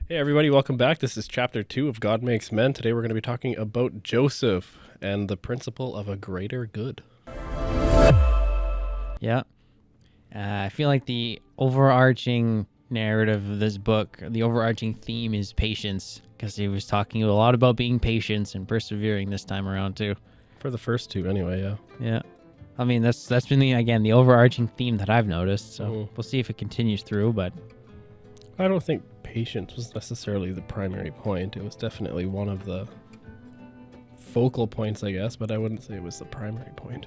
Hey everybody, welcome back. This is chapter 2 of God Makes Men. Today we're going to be talking about Joseph and the principle of a greater good. Yeah. I feel like the overarching narrative of this book, the overarching theme is patience, because he was talking a lot about being patient and persevering this time around too. For the first two anyway, yeah. Yeah. I mean, that's been the overarching theme that I've noticed. So we'll see if it continues through, but I don't think patience was necessarily the primary point. It was definitely one of the focal points, I guess, but I wouldn't say it was the primary point.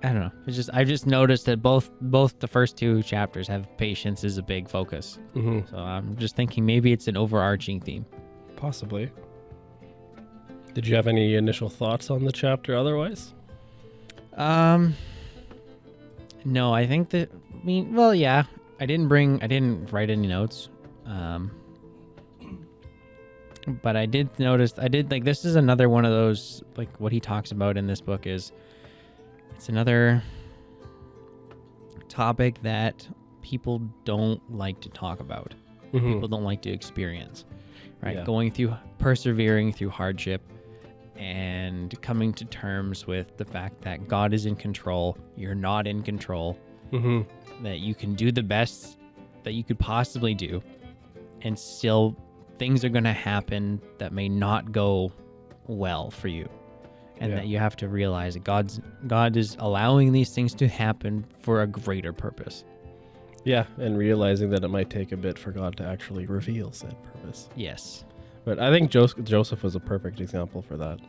I don't know. I just noticed that both the first two chapters have patience as a big focus. So I'm just thinking maybe it's an overarching theme. Possibly. Did you have any initial thoughts on the chapter otherwise? No, I think that, yeah, I didn't write any notes. But I did notice, this is another one of those, like what he talks about in this book it's another topic that people don't like to talk about. People don't like to experience, right? Yeah. Persevering through hardship and coming to terms with the fact that God is in control. You're not in control. That you can do the best that you could possibly do, and still things are going to happen that may not go well for you. And that you have to realize that God is allowing these things to happen for a greater purpose. Yeah, and realizing that it might take a bit for God to actually reveal said purpose. Yes. But I think Joseph was a perfect example for that.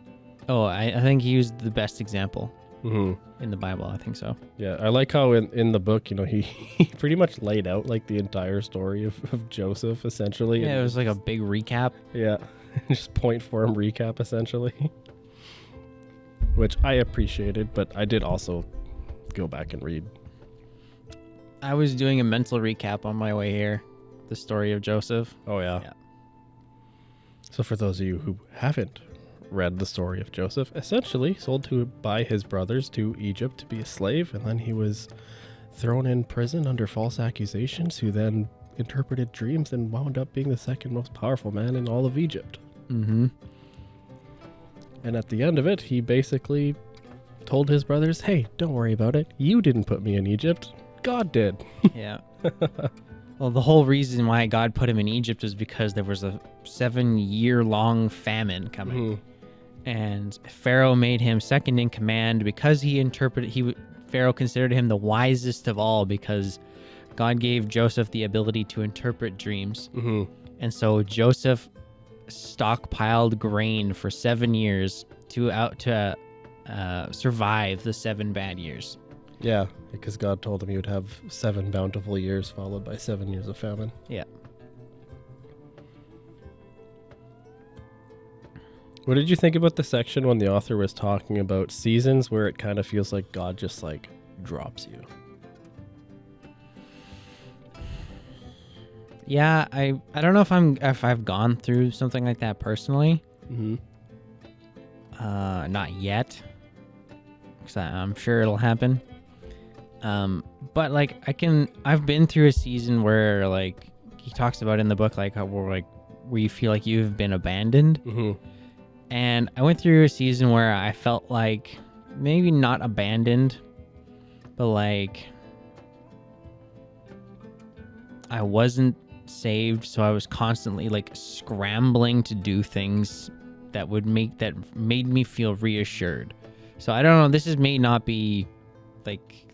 Oh, I think he used the best example in the Bible. I think so. Yeah, I like how in the book, he pretty much laid out like the entire story of Joseph, essentially. Yeah, it was like a big recap. Yeah, just point form recap, essentially. Which I appreciated, but I did also go back and read. I was doing a mental recap on my way here, the story of Joseph. Oh, yeah. So for those of you who haven't read the story of Joseph, essentially sold by his brothers to Egypt to be a slave, and then he was thrown in prison under false accusations, who then interpreted dreams and wound up being the second most powerful man in all of Egypt. And at the end of it, he basically told his brothers, hey, don't worry about it. You didn't put me in Egypt. God did. Yeah. Well, the whole reason why God put him in Egypt is because there was a 7-year-long famine coming. And Pharaoh made him second in command because Pharaoh considered him the wisest of all, because God gave Joseph the ability to interpret dreams. And so Joseph stockpiled grain for 7 years to survive the 7 bad years. Yeah, because God told him he would have 7 bountiful years followed by 7 years of famine. Yeah. What did you think about the section when the author was talking about seasons where it kind of feels like God just like drops you? Yeah, I don't know if I've gone through something like that personally. Not yet, because I'm sure it'll happen. But like I've been through a season where, like, he talks about in the book, like how where you feel like you've been abandoned. And I went through a season where I felt like maybe not abandoned, but like I wasn't saved, so I was constantly like scrambling to do things that made me feel reassured. So I don't know, this may not be like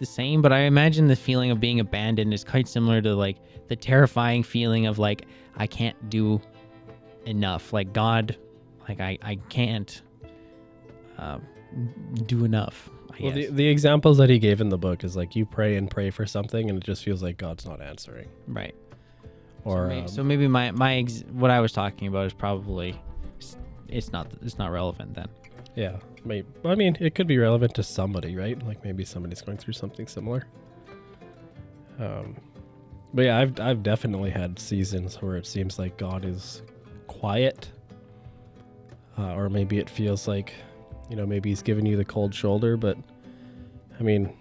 the same, but I imagine the feeling of being abandoned is quite similar to like the terrifying feeling of like I can't do enough, like God, like I can't do enough. Well, the examples that he gave in the book is like you pray and pray for something and it just feels like God's not answering. Right. Or so maybe my what I was talking about is probably it's not relevant then. Yeah, maybe. I mean, it could be relevant to somebody, right? Like maybe somebody's going through something similar. But yeah, I've definitely had seasons where it seems like God is quiet, or maybe it feels like, maybe he's giving you the cold shoulder. But I mean,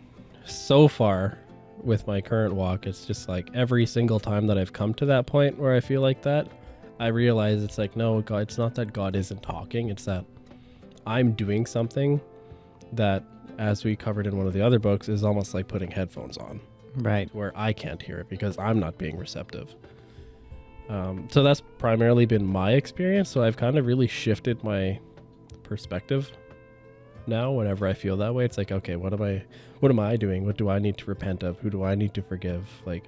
so far, with my current walk, it's just like every single time that I've come to that point where I feel like that, I realize it's like, no, God, it's not that God isn't talking. It's that I'm doing something that, as we covered in one of the other books, is almost like putting headphones on. Right. Where I can't hear it because I'm not being receptive. So that's primarily been my experience. So I've kind of really shifted my perspective now. Whenever I feel that way, it's like, okay, what am I doing? What do I need to repent of? Who do I need to forgive? Like,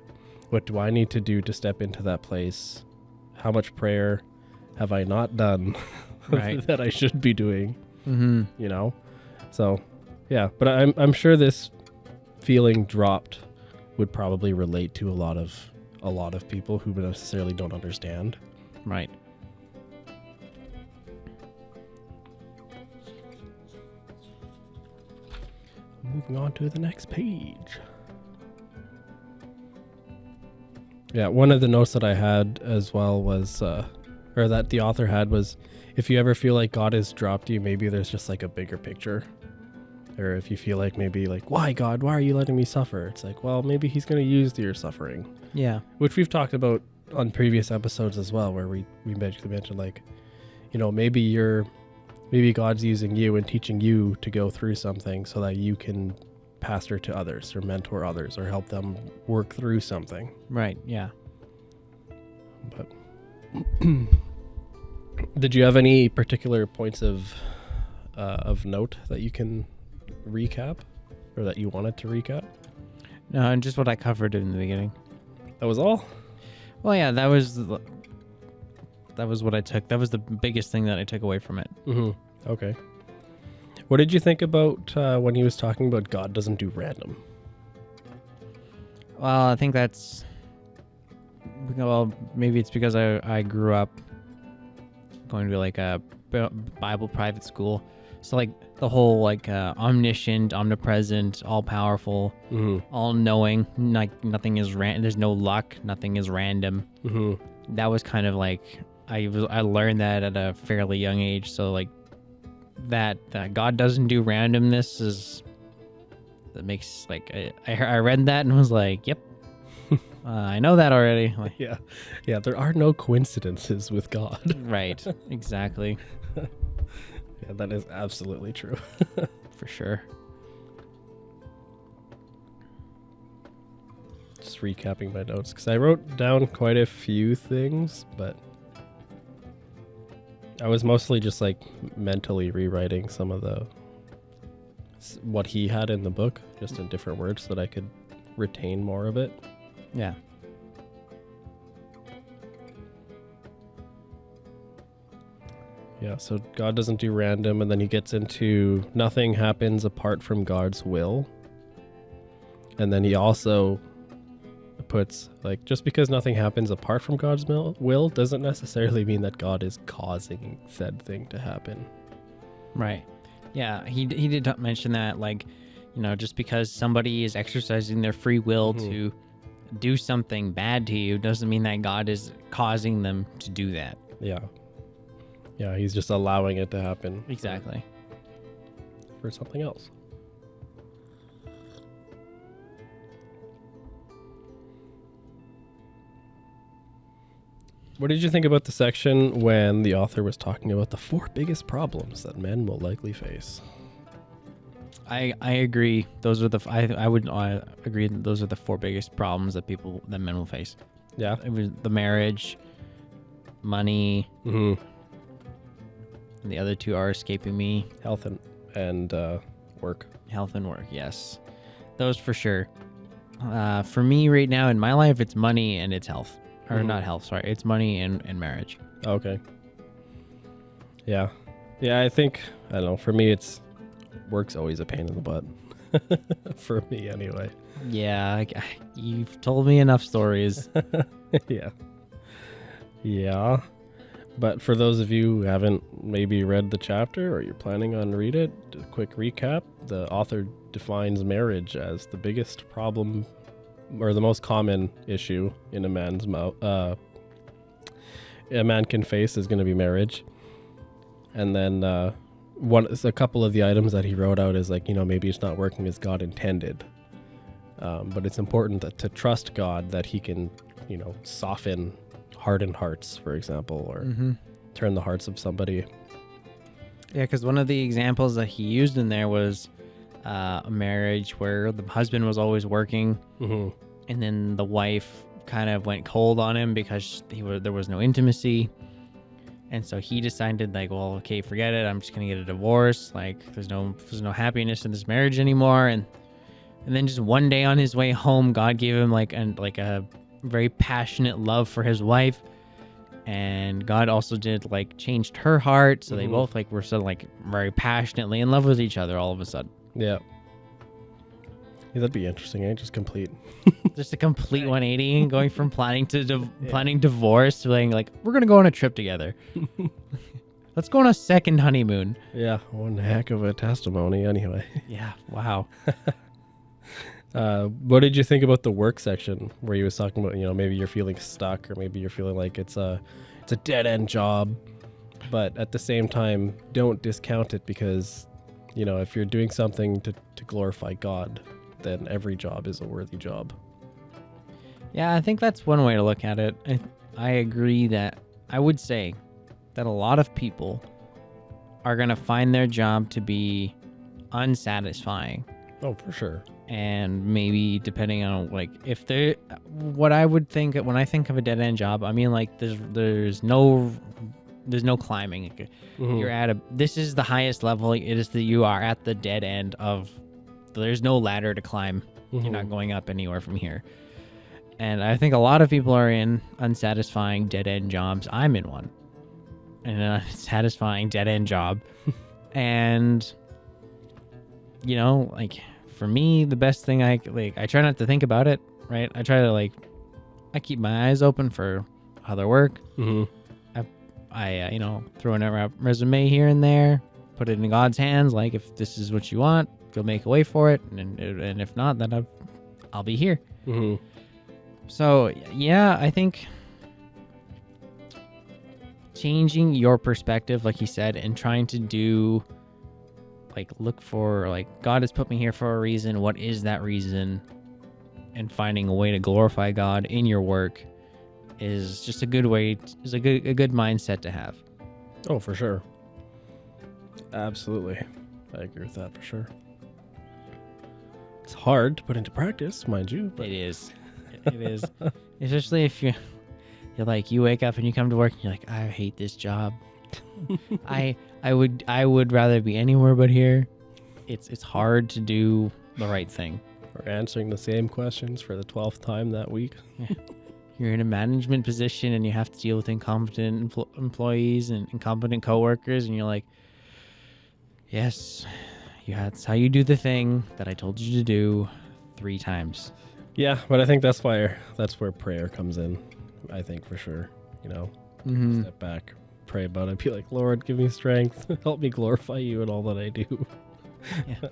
what do I need to do to step into that place? How much prayer have I not done Right. that I should be doing? Mm-hmm. You know? So yeah, but I'm sure this feeling dropped would probably relate to a lot of people who necessarily don't understand. Right. Moving on to the next page. Yeah, one of the notes that I had as well was, or that the author had was, if you ever feel like God has dropped you, maybe there's just like a bigger picture. Or if you feel like maybe like, why God, why are you letting me suffer? It's like, well, maybe he's going to use your suffering. Yeah. Which we've talked about on previous episodes as well, where we basically mentioned like, you know, maybe God's using you and teaching you to go through something so that you can pastor to others or mentor others or help them work through something. Right. Yeah. But did you have any particular points of note that you can recap or that you wanted to recap? No, and just what I covered in the beginning. That was all? Well, yeah, that was what I took. That was the biggest thing that I took away from it. Mm-hmm. Okay. What did you think about when he was talking about God doesn't do random? Well, I think that's... Well, maybe it's because I grew up going to like a Bible private school. So like the whole like omniscient, omnipresent, all-powerful, all-knowing, like nothing is there's no luck, nothing is random. Mm-hmm. That was kind of like... I learned that at a fairly young age, so like that God doesn't do randomness that makes like I read that and was like, yep, I know that already. Like, yeah, there are no coincidences with God. Right, exactly. Yeah, that is absolutely true. For sure. Just recapping my notes because I wrote down quite a few things, but I was mostly just like mentally rewriting some of what he had in the book, just in different words so that I could retain more of it. Yeah. Yeah, so God doesn't do random, and then he gets into nothing happens apart from God's will. And then he also puts like, just because nothing happens apart from God's will doesn't necessarily mean that God is causing said thing to happen. Right. Yeah, he did mention that, like, you know, just because somebody is exercising their free will to do something bad to you doesn't mean that God is causing them to do that. Yeah. Yeah, he's just allowing it to happen. Exactly. For something else. What did you think about the section when the author was talking about the 4 biggest problems that men will likely face? I agree. Those are I would agree that those are the 4 biggest problems that men will face. Yeah. It was the marriage, money, and the other 2 are escaping me. Health and work. Health and work, yes. Those for sure. For me right now in my life, it's money and it's health. Or not health, sorry. It's money and marriage. Okay. Yeah. Yeah, I think, I don't know, for me work's always a pain in the butt. For me anyway. Yeah, you've told me enough stories. Yeah. Yeah. But for those of you who haven't maybe read the chapter or you're planning on read it, a quick recap. The author defines marriage as the biggest problem or the most common issue in a man's a man can face is going to be marriage. And then a couple of the items that he wrote out is like, you know, maybe it's not working as God intended. But it's important to trust God that he can, soften hardened hearts, for example, or turn the hearts of somebody. Yeah, because one of the examples that he used in there was a marriage where the husband was always working, and then the wife kind of went cold on him because there was no intimacy. And so he decided, like, well, okay, forget it. I'm just going to get a divorce. Like, there's no happiness in this marriage anymore. And then just one day on his way home, God gave him like a very passionate love for his wife. And God also changed her heart. So they both were sort of very passionately in love with each other all of a sudden. Yeah. That'd be interesting, eh? Just a complete 180, going from planning divorce to like, we're going to go on a trip together. Let's go on a second honeymoon. Yeah. One heck of a testimony anyway. Yeah. Wow. What did you think about the work section where he was talking about, maybe you're feeling stuck, or maybe you're feeling like it's a dead end job, but at the same time, don't discount it because, if you're doing something to glorify God, then every job is a worthy job. Yeah, I think that's one way to look at it. I agree that I would say that a lot of people are going to find their job to be unsatisfying. Oh, for sure. And maybe depending on what I would think when I think of a dead end job, I mean, like there's no climbing. You're this is the highest level. It is you are at the dead end of. There's no ladder to climb. You're not going up anywhere from here. And I think a lot of people are in unsatisfying dead end jobs. I'm in one, an unsatisfying dead end job, and for me, the best thing I try not to think about it. Right? I try to I keep my eyes open for other work. I throw in a resume here and there, put it in God's hands. Like, if this is what you want, He'll make a way for it, and if not, then I'll be here. So yeah, I think changing your perspective, like he said, and trying to do look for God has put me here for a reason. What is that reason? And finding a way to glorify God in your work is just a good way. Is a good mindset to have. Oh, for sure. Absolutely, I agree with that for sure. It's hard to put into practice, mind you. But... It is. It is. Especially if you're you wake up and you come to work and you're like, I hate this job. I would rather be anywhere but here. It's hard to do the right thing. Or answering the same questions for the 12th time that week. Yeah. You're in a management position and you have to deal with incompetent employees and incompetent coworkers, and you're like, yes. Yeah, that's how you do the thing that I told you to do 3 times. Yeah, but I think that's where prayer comes in. I think for sure, step back, pray about it, be like, Lord, give me strength, help me glorify you in all that I do. Yeah.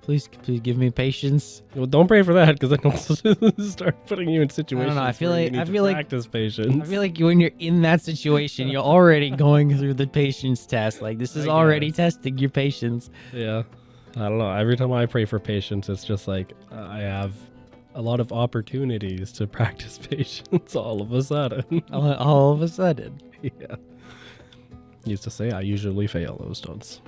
Please give me patience. Well, don't pray for that, because then I'll start putting you in situations. I feel like practice patience. I feel like when you're in that situation, you're already going through the patience test. Like, this is already testing your patience. Yeah, I don't know. Every time I pray for patience, it's just like I have a lot of opportunities to practice patience. All of a sudden. All of a sudden. Yeah. Used to say I usually fail those stunts.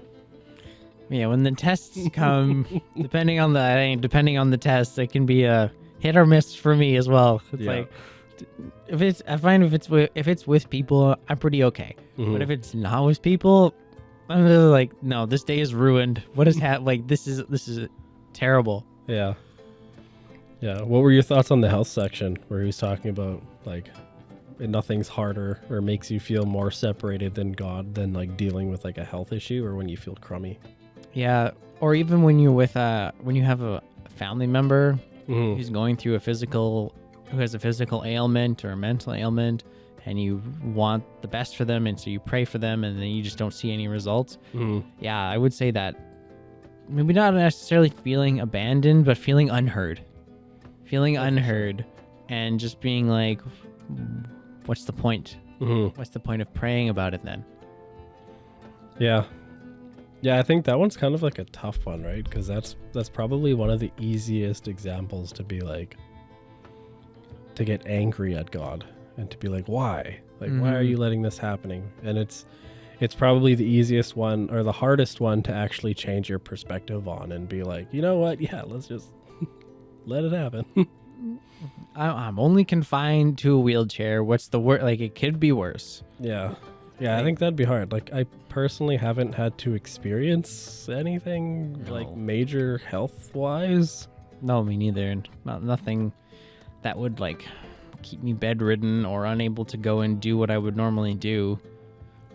Yeah, when the tests come, depending on the test, it can be a hit or miss for me as well. It's if it's with people, I'm pretty okay. But if it's not with people, I'm really like, no, this day is ruined. What is this is terrible. Yeah. Yeah. What were your thoughts on the health section where he was talking about nothing's harder or makes you feel more separated than God than dealing with a health issue or when you feel crummy? Yeah, or even when you're with when you have a family member who's going through who has a physical ailment or a mental ailment, and you want the best for them, and so you pray for them, and then you just don't see any results. Yeah, I would say that maybe not necessarily feeling abandoned, but feeling unheard. And just being like, what's the point? What's the point of praying about it then? Yeah. Yeah, I think that one's kind of like a tough one, right? Because that's probably one of the easiest examples to be like, to get angry at God and to be like, why? Like, why are you letting this happening? And it's probably the easiest one or the hardest one to actually change your perspective on and be like, you know what? Yeah, let's just let it happen. I'm only confined to a wheelchair. What's the worst? Like, it could be worse. Yeah. Yeah, I think that'd be hard. Like, I personally haven't had to experience anything like major health-wise. No, me neither. And nothing that would like keep me bedridden or unable to go and do what I would normally do.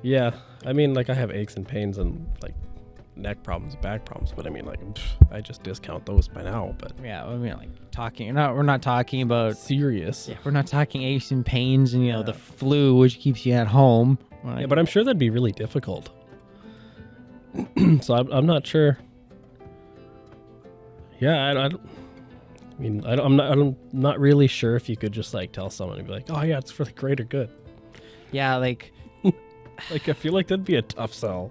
Yeah, I mean, like, I have aches and pains and like neck problems, back problems, but I mean, like, I just discount those by now. But yeah, I mean, like we're not talking about serious. Yeah, we're not talking aches and pains and the flu, which keeps you at home. Yeah, but I'm sure that'd be really difficult. So I'm not sure. Yeah, I'm not really sure if you could just like tell someone and be like, oh yeah, it's for the greater good. Yeah, like like I feel like that'd be a tough sell.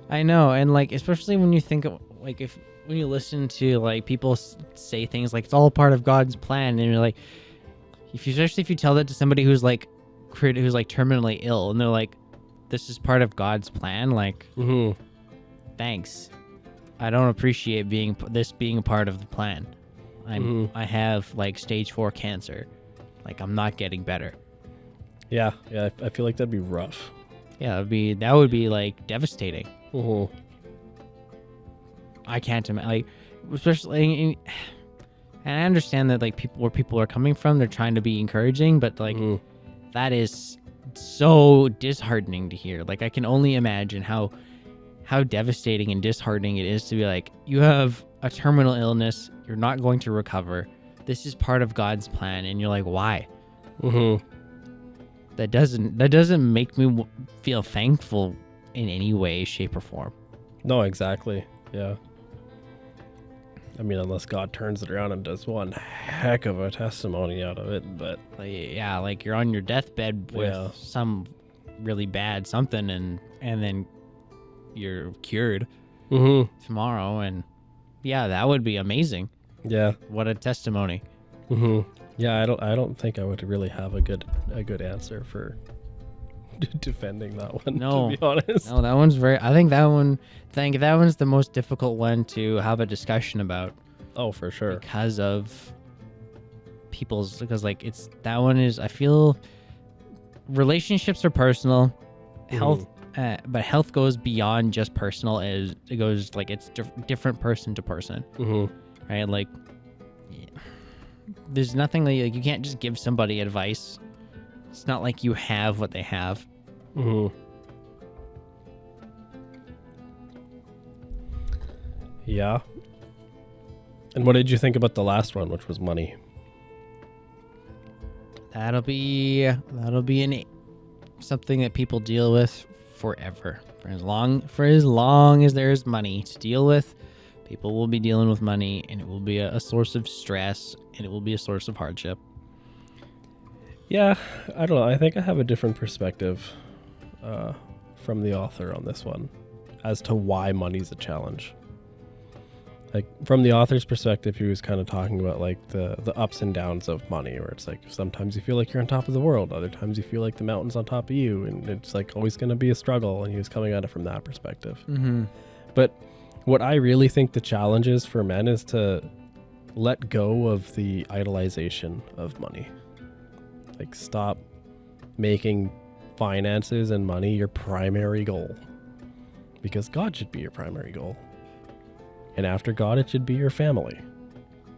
I know, and like especially when you think of like when you listen to like people say things like it's all part of God's plan, and you're like, especially if you tell that to somebody who's like terminally ill, and they're like, this is part of God's plan, like, thanks. I don't appreciate being a part of the plan. I have like stage 4 cancer. Like, I'm not getting better. Yeah, I feel like that'd be rough. Yeah, that would be like devastating. I can't imagine, like, especially, and I understand that like where people are coming from, they're trying to be encouraging, but like that is so disheartening to hear. Like, I can only imagine how devastating and disheartening it is to be like, you have a terminal illness, you're not going to recover. This is part of God's plan, and you're like, why? That doesn't make me feel thankful in any way, shape, or form. No, exactly. Yeah. I mean, unless God turns it around and does one heck of a testimony out of it, but like you're on your deathbed with some really bad something, and then you're cured tomorrow, and that would be amazing. Yeah, what a testimony. Yeah, I don't think I would really have a good answer for defending that one. No, to be honest. No, that one's I think that one's the most difficult one to have a discussion about. Oh, for sure. Because like that one is, I feel, relationships are personal. Health, but health goes beyond just personal. It goes like it's different person to person, right? Like, there's nothing like you can't just give somebody advice. It's not like you have what they have. Yeah. And what did you think about the last one, which was money? That'll be something that people deal with forever. For as long as there's money to deal with, people will be dealing with money, and it will be a source of stress, and it will be a source of hardship. Yeah, I don't know. I think I have a different perspective from the author on this one as to why money's a challenge. Like, from the author's perspective, he was kind of talking about like the ups and downs of money, where it's like sometimes you feel like you're on top of the world, other times you feel like the mountain's on top of you, and it's like always going to be a struggle, and he was coming at it from that perspective. But what I really think the challenge is for men is to let go of the idolization of money. Like, stop making finances and money your primary goal, because God should be your primary goal. And after God, it should be your family.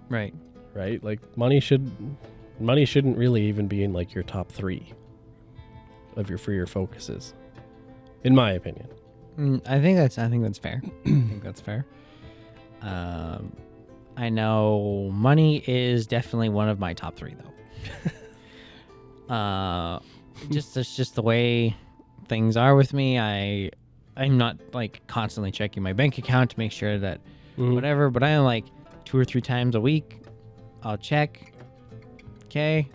Right. Like, money shouldn't really even be in like your top 3 of your focuses, in my opinion. I think that's fair. I think that's fair. I know money is definitely one of my top 3 though. That's just the way things are with me. I'm not like constantly checking my bank account to make sure that whatever, but I am like 2 or 3 times a week. I'll check. Okay,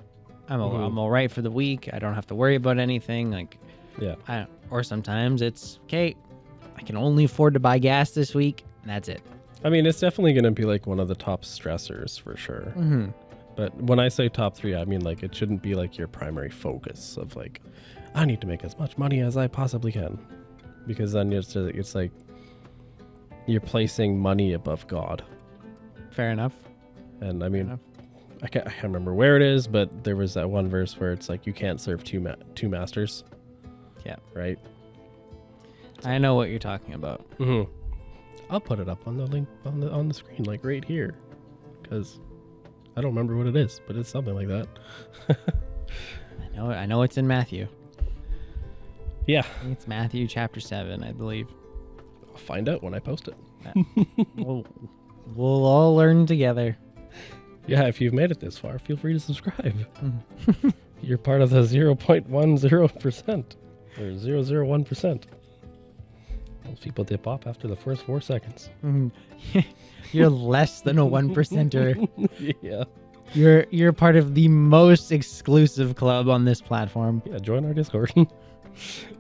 I'm all right for the week. I don't have to worry about anything. Like, or sometimes it's okay. I can only afford to buy gas this week. And that's it. I mean, it's definitely going to be like one of the top stressors for sure. Mm-hmm. But when I say top 3, I mean like it shouldn't be like your primary focus of like, I need to make as much money as I possibly can. Because then it's like you're placing money above God. Fair enough. And I mean, I can't remember where it is, but there was that one verse where it's like you can't serve two masters. Yeah. Right? I know what you're talking about. Mm-hmm. I'll put it up on the link on the screen, like right here. Because I don't remember what it is, but it's something like that. I know it's in Matthew. Yeah. I think it's Matthew chapter 7, I believe. I'll find out when I post it. We'll all learn together. Yeah, if you've made it this far, feel free to subscribe. You're part of the 0.10% or 001%. Most people dip off after the first 4 seconds. You're less than a 1%er. Yeah. You're part of the most exclusive club on this platform. Yeah, join our Discord.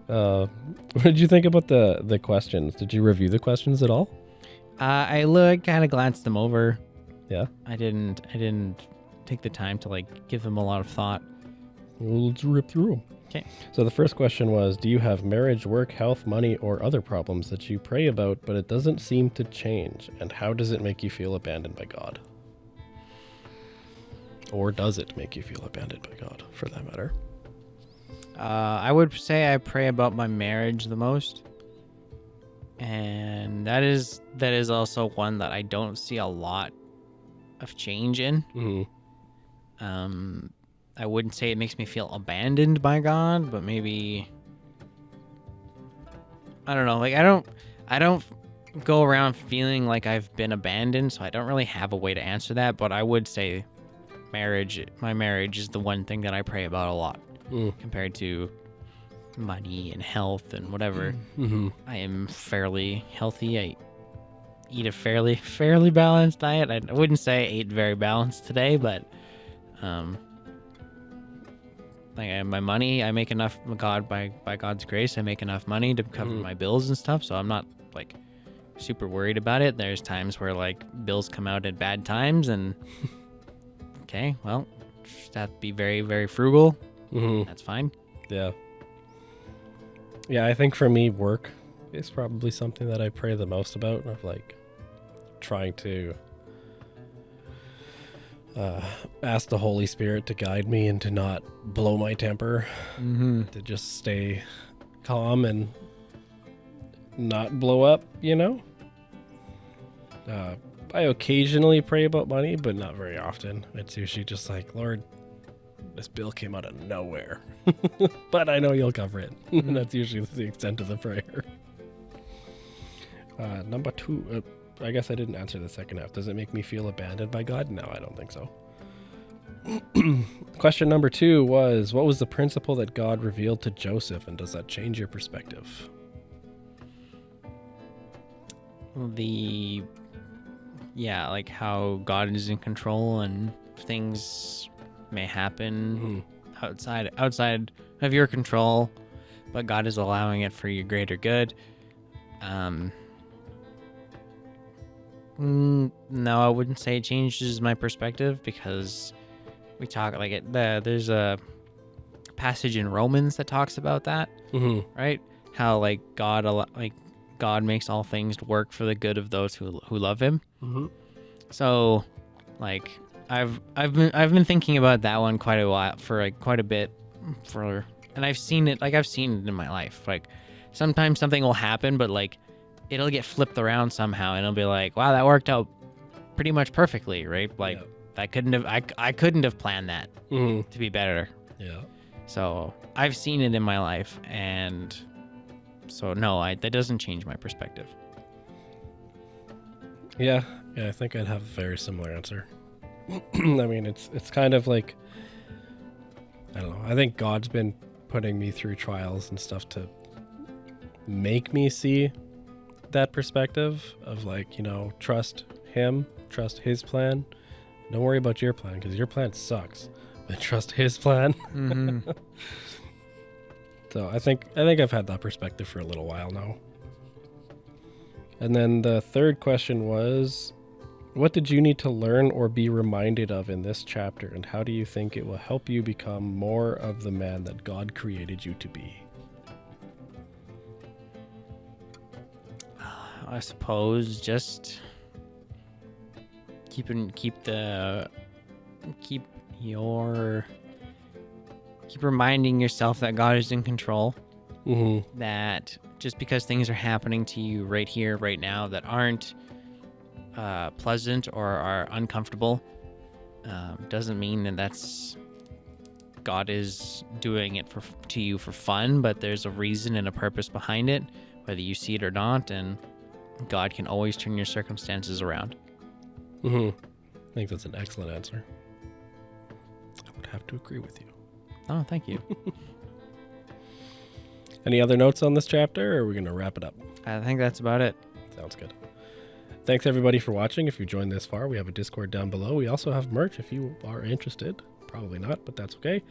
What did you think about the questions? Did you review the questions at all? I kind of glanced them over. Yeah. I didn't take the time to like give them a lot of thought. Well, let's rip through them. Okay. So the first question was, do you have marriage, work, health, money, or other problems that you pray about, but it doesn't seem to change? And how does it make you feel abandoned by God? Or does it make you feel abandoned by God, for that matter? I would say I pray about my marriage the most. And that is also one that I don't see a lot of change in. Mm-hmm. I wouldn't say it makes me feel abandoned by God, but maybe I don't know. Like I don't go around feeling like I've been abandoned, so I don't really have a way to answer that. But I would say my marriage is the one thing that I pray about a lot compared to money and health and whatever. Mm-hmm. I am fairly healthy. I eat a fairly balanced diet. I wouldn't say I ate very balanced today, but like my money, I make enough. By God's grace, I make enough money to cover my bills and stuff. So I'm not like super worried about it. There's times where like bills come out at bad times, and okay, well, just have to be very, very frugal. Mm-hmm. That's fine. Yeah. Yeah, I think for me, work is probably something that I pray the most about, of like trying to ask the Holy Spirit to guide me and to not blow my temper, to just stay calm and not blow up, you know? I occasionally pray about money, but not very often. It's usually just like, Lord, this bill came out of nowhere, but I know you'll cover it. And that's usually the extent of the prayer. Number 2, I guess I didn't answer the second half. Does it make me feel abandoned by God? No, I don't think so. Question number 2 was, what was the principle that God revealed to Joseph, and does that change your perspective? Like how God is in control and things may happen outside of your control, but God is allowing it for your greater good. No, I wouldn't say it changes my perspective, because we talk like it. There's a passage in Romans that talks about that, right? How like God makes all things work for the good of those who love Him. So, like I've been thinking about that one quite a bit, and I've seen it in my life. Like sometimes something will happen, but like it'll get flipped around somehow, and it'll be like, wow, that worked out pretty much perfectly, right? Like I couldn't have planned that to be better. Yeah. So I've seen it in my life, and so no, that doesn't change my perspective. Yeah, I think I'd have a very similar answer. I mean, it's kind of like, I don't know. I think God's been putting me through trials and stuff to make me see that perspective of like, you know, trust Him, trust His plan. Don't worry about your plan, because your plan sucks, but trust His plan. So I think I've had that perspective for a little while now. And then the third question was, what did you need to learn or be reminded of in this chapter, and how do you think it will help you become more of the man that God created you to be? I suppose just keep reminding yourself that God is in control. Mm-hmm. That just because things are happening to you right here, right now, that aren't pleasant or are uncomfortable, doesn't mean that God is doing it to you for fun, but there's a reason and a purpose behind it, whether you see it or not, and God can always turn your circumstances around. Mm-hmm. I think that's an excellent answer. I would have to agree with you. Oh, thank you. Any other notes on this chapter, or are we going to wrap it up? I think that's about it. Sounds good. Thanks, everybody, for watching. If you joined this far, we have a Discord down below. We also have merch if you are interested. Probably not, but that's okay.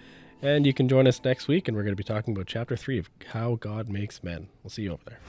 And you can join us next week, and we're going to be talking about Chapter 3 of How God Makes Men. We'll see you over there.